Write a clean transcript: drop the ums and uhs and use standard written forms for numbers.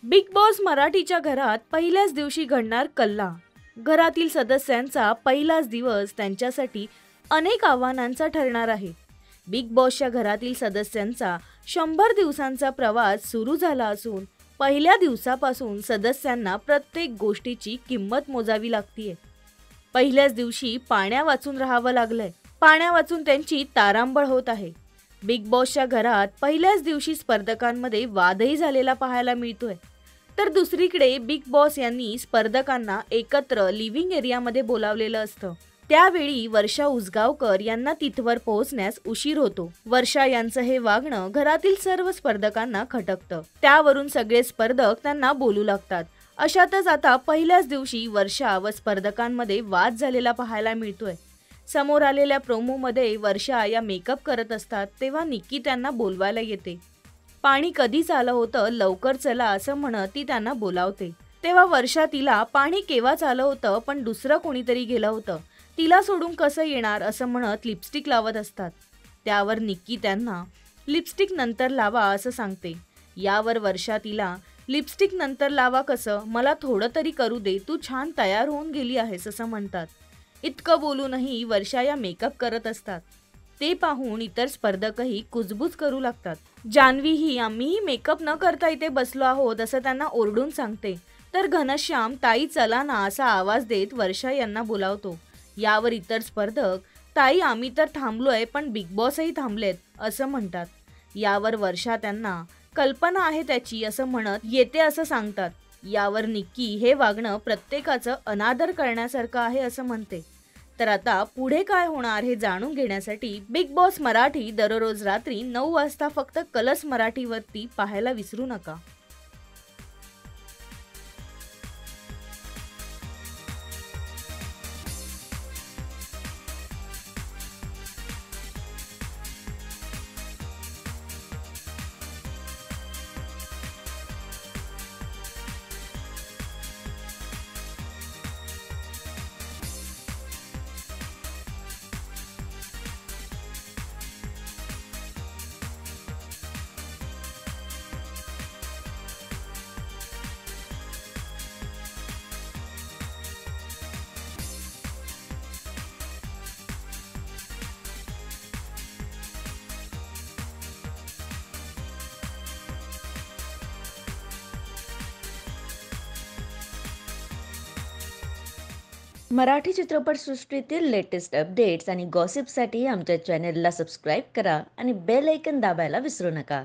Big boss मराठीच्या घरात पहिल्याच दिवशी घडणार कल्ला. घरातील सदस्यांचा पहिलाच दिवस त्यांच्यासाठी अनेक आव्हानांचा ठरणार आहे. बिग बॉसच्या घरातील सदस्यांचा 100 दिवसांचा प्रवास सुरू झाला असून पहिल्या दिवसापासून सदस्यांना प्रत्येक गोष्टीची किंमत मोजावी लागतीये. पहिल्याच दिवशी पाण्या वाचून राहावं लागलंय. पाण्या वाचून त्यांची तारांबळ होत आहे. बिग बॉसच्या घरात पहिल्याच दिवशी स्पर्धकांमध्ये वादही झालेला पाहायला मिळतोय. तर दुसरीकडे बिग बॉस यांनी स्पर्धकांना एकत्र लिव्हिंग एरियामध्ये बोलावलेलं असतं. त्यावेळी वर्षा उसगावकर यांना तिथवर पोहोचण्यास उशीर होतो. वर्षा यांचं हे वागणं घरातील सर्व स्पर्धकांना खटकतं. त्यावरून सगळे स्पर्धक त्यांना बोलू लागतात. अशातच आता पहिल्याच दिवशी वर्षा व स्पर्धकांमध्ये वाद झालेला पाहायला मिळतोय. समोर आलेल्या प्रोमोमध्ये वर्षा या मेकअप करत असतात तेव्हा निक्की त्यांना बोलवायला येते. पाणी कधीच आलं होतं, लवकर चला असं म्हणत ती त्यांना बोलावते. तेव्हा वर्षा तिला पाणी केव्हाच आलं होतं पण दुसरं कोणीतरी गेलं होतं, तिला सोडून कसं येणार असं म्हणत लिपस्टिक लावत असतात. त्यावर निक्की त्यांना लिपस्टिक नंतर लावा असं सांगते. यावर वर्षा तिला लिपस्टिक नंतर लावा कसं, मला थोडं तरी करू दे, तू छान तयार होऊन गेली आहेस असं म्हणतात. इतकं बोलूनही वर्षा या मेकअप करत असतात. ते पाहून इतर स्पर्धकही कुजबूज करू लागतात. जान्हवीही आम्हीही मेकअप न करता इथे बसलो आहोत असं त्यांना ओरडून सांगते. तर घनश्याम ताई चला ना असा आवाज देत वर्षा यांना बोलावतो. यावर इतर स्पर्धक ताई आम्ही तर थांबलोय पण बिग बॉसही थांबलेत असं म्हणतात. यावर वर्षा त्यांना कल्पना आहे त्याची असं म्हणत येते असं सांगतात. यावर निक्की हे वागणं प्रत्येकाचं अनादर करण्यासारखं आहे असं म्हणते. तर आता पुढे काय होणार हे जाणून घेण्यासाठी बिग बॉस मराठी दररोज रात्री 9 वाजता फक्त कलर्स मराठीवरती पाहायला विसरू नका. मराठी चित्रपटसृष्टीतील लेटेस्ट अपडेट्स आणि गॉसिपसाठी आमच्या चॅनेलला सबस्क्राईब करा आणि बेल ऐकन दाबायला विसरू नका.